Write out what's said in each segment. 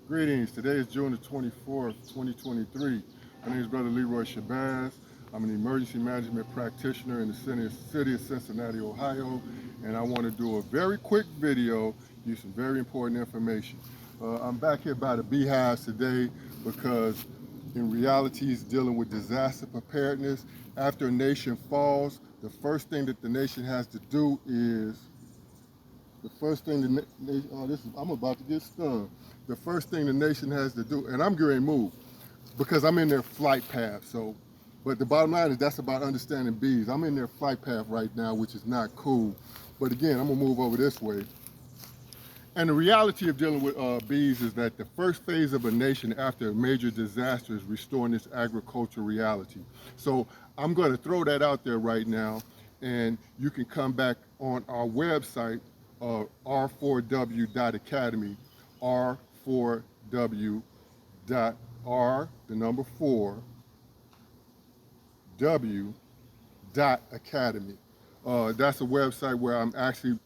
Greetings. Today is June the 24th, 2023. My name is Brother Leroy Shabazz. I'm an emergency management practitioner in the city of Cincinnati, Ohio, and I want to do a very quick video, use some very important information. I'm back here by the beehives today because in reality it's dealing with disaster preparedness. After a nation falls, the first thing that the nation has to do is I'm about to get stung. The first thing the nation has to do, and I'm getting moved because I'm in their flight path. But the bottom line is that's about understanding bees. I'm in their flight path right now, which is not cool. But again, I'm gonna move over this way. And the reality of dealing with bees is that the first phase of a nation after a major disaster is restoring this agricultural reality. So I'm gonna throw that out there right now, and you can come back on our website, r4w.academy, r4w.r, the number 4, w.academy. That's a website where I'm actually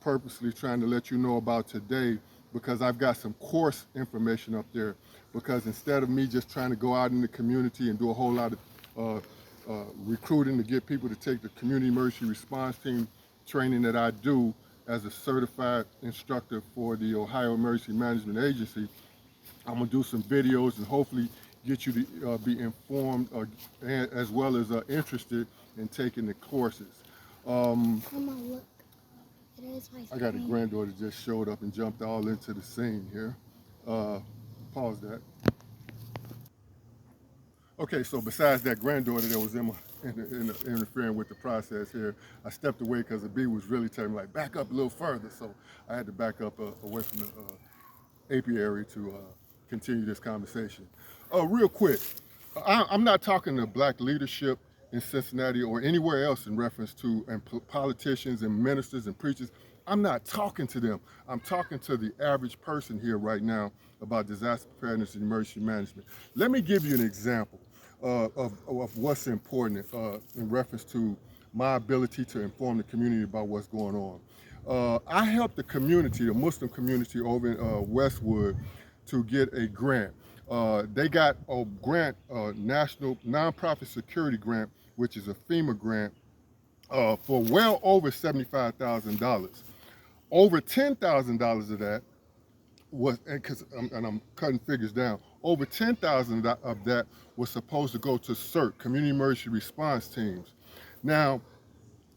purposely trying to let you know about today, because I've got some course information up there, because instead of me just trying to go out in the community and do a whole lot of recruiting to get people to take the community emergency response team training that I do as a certified instructor for the Ohio Emergency Management Agency, I'm gonna do some videos and hopefully get you to be informed as well as interested in taking the courses. Mama, look. It is my I got a granddaughter just showed up and jumped all into the scene here. Pause that. Okay, so besides that granddaughter that was interfering with the process here, I stepped away because the bee was really telling me, like, back up a little further. So I had to back up away from the apiary to continue this conversation. Real quick, I'm not talking to black leadership in Cincinnati or anywhere else in reference to politicians and ministers and preachers. I'm not talking to them. I'm talking to the average person here right now about disaster preparedness and emergency management. Let me give you an example of what's important in reference to my ability to inform the community about what's going on. I helped the community, the Muslim community over in Westwood, to get a grant. They got a grant, National Nonprofit Security Grant, which is a FEMA grant, for well over $75,000. Over $10,000 of that was, and I'm cutting figures down, over $10,000 of that was supposed to go to CERT, Community Emergency Response Teams. Now,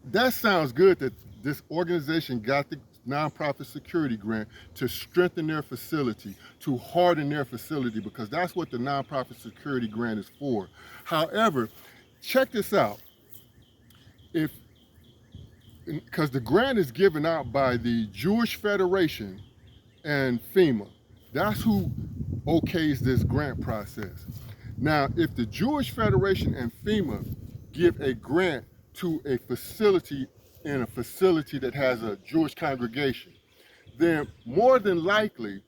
that sounds good that this organization got the nonprofit security grant to strengthen their facility, to harden their facility, because that's what the nonprofit security grant is for. However, check this out. Because the grant is given out by the Jewish Federation and FEMA. That's who okays this grant process. Now, if the Jewish Federation and FEMA give a grant to a facility in a facility that has a Jewish congregation, then more than likely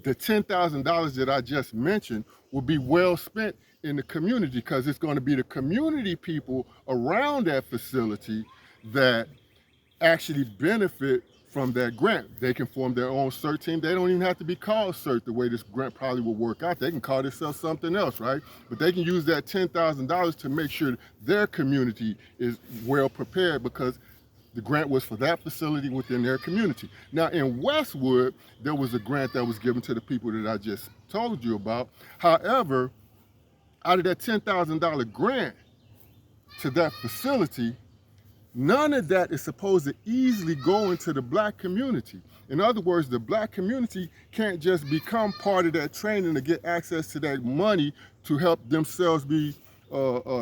the $10,000 that I just mentioned will be well spent in the community, because it's going to be the community people around that facility that actually benefit from that grant. They can form their own CERT team. They don't even have to be called CERT the way this grant probably will work out. They can call themselves something else, right? But they can use that $10,000 to make sure their community is well prepared, because the grant was for that facility within their community. Now in Westwood, there was a grant that was given to the people that I just told you about. However, out of that $10,000 grant to that facility, none of that is supposed to easily go into the black community. In other words, the black community can't just become part of that training to get access to that money to help themselves be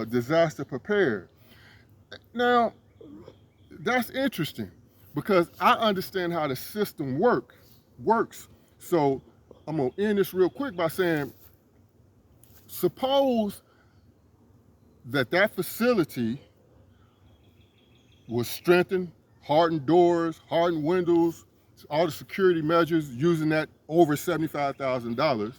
disaster prepared. Now, that's interesting, because I understand how the system works. So I'm gonna end this real quick by saying, suppose that facility was strengthened, hardened doors, hardened windows, all the security measures using that over $75,000.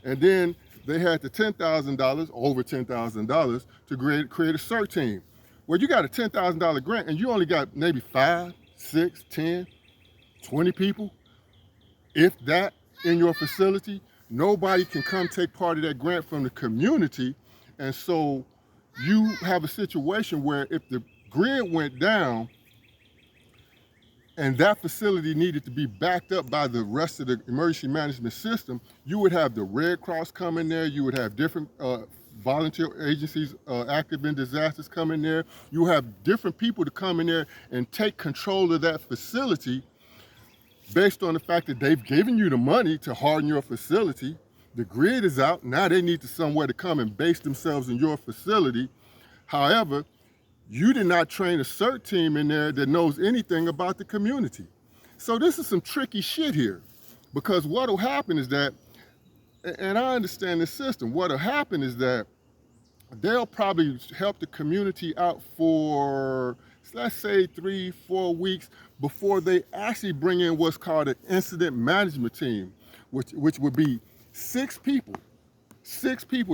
And then they had the $10,000, over $10,000, to create a CERT team. Well, you got a $10,000 grant and you only got maybe 5, 6, 10, 20 people, if that, in your facility, nobody can come take part of that grant from the community. And so you have a situation where if the grid went down and that facility needed to be backed up by the rest of the emergency management system, you would have the Red Cross come in there, you would have different volunteer agencies active in disasters come in there, you have different people to come in there and take control of that facility based on the fact that they've given you the money to harden your facility. The grid is out, now they need somewhere to come and base themselves in your facility. However, you did not train a CERT team in there that knows anything about the community. So this is some tricky shit here, because what'll happen is that, and I understand the system, what'll happen is that they'll probably help the community out for, let's say 3-4 weeks before they actually bring in what's called an incident management team, which would be 6 people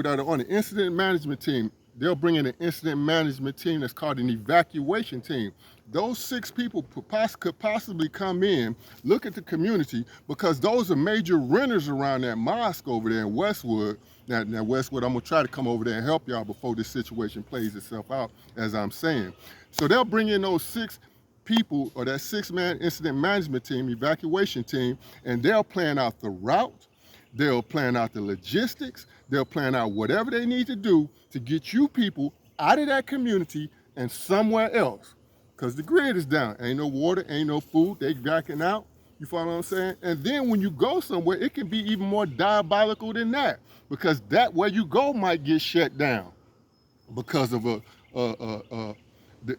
that are on the incident management team. They'll bring in an incident management team that's called an evacuation team. Those 6 people could possibly come in, look at the community, because those are major renters around that mosque over there in Westwood. Now Westwood, I'm gonna try to come over there and help y'all before this situation plays itself out, as I'm saying. So they'll bring in those 6 people, or that 6-man incident management team, evacuation team, and they'll plan out the route, they'll plan out the logistics, they'll plan out whatever they need to do to get you people out of that community and somewhere else. Because the grid is down. Ain't no water, ain't no food, they backing out. You follow what I'm saying? And then when you go somewhere, it can be even more diabolical than that. Because that where you go might get shut down because of the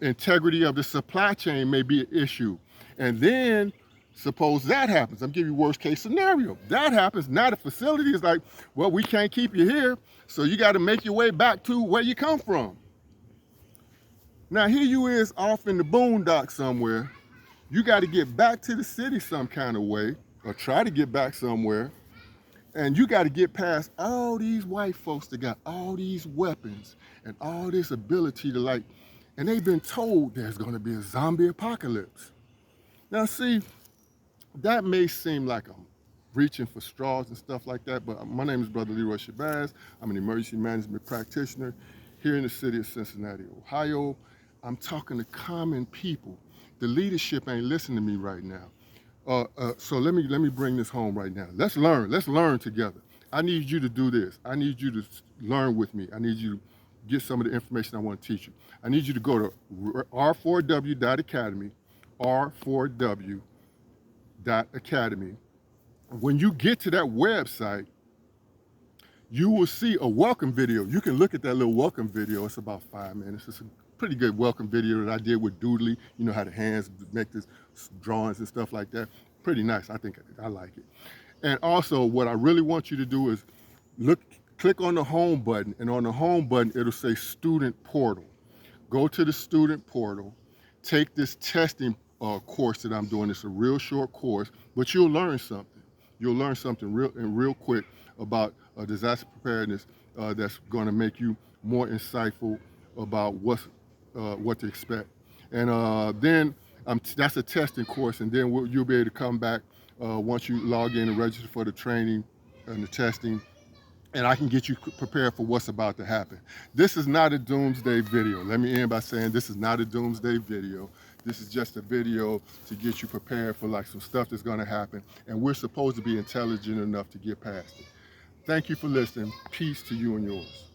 integrity of the supply chain may be an issue. And then suppose that happens. I'm giving you worst case scenario. That happens. Now the facility is like, well, we can't keep you here, so you got to make your way back to where you come from. Now here you is off in the boondocks somewhere. You got to get back to the city some kind of way, or try to get back somewhere. And you got to get past all these white folks that got all these weapons and all this ability to and they've been told there's going to be a zombie apocalypse. Now see, that may seem like I'm reaching for straws and stuff like that, but my name is Brother Leroy Shabazz. I'm an emergency management practitioner here in the city of Cincinnati, Ohio. I'm talking to common people. The leadership ain't listening to me right now. So let me bring this home right now. Let's learn together. I need you to do this. I need you to learn with me. I need you to get some of the information I want to teach you. I need you to go to r4w.academy, r4w.academy. When you get to that website, you will see a welcome video. You can look at that little welcome video. It's about 5 minutes. It's a pretty good welcome video that I did with Doodly. You know how the hands make this drawings and stuff like that. Pretty nice. I think I like it. And also what I really want you to do is click on the home button, and on the home button, it'll say student portal. Go to the student portal, take this testing course that I'm doing. It's a real short course, but you'll learn something. You'll learn something real quick about disaster preparedness that's going to make you more insightful about what to expect. And then that's a testing course, and then you'll be able to come back once you log in and register for the training and the testing, and I can get you prepared for what's about to happen. This is not a doomsday video. Let me end by saying this is not a doomsday video. This is just a video to get you prepared for some stuff that's gonna happen, and we're supposed to be intelligent enough to get past it. Thank you for listening. Peace to you and yours.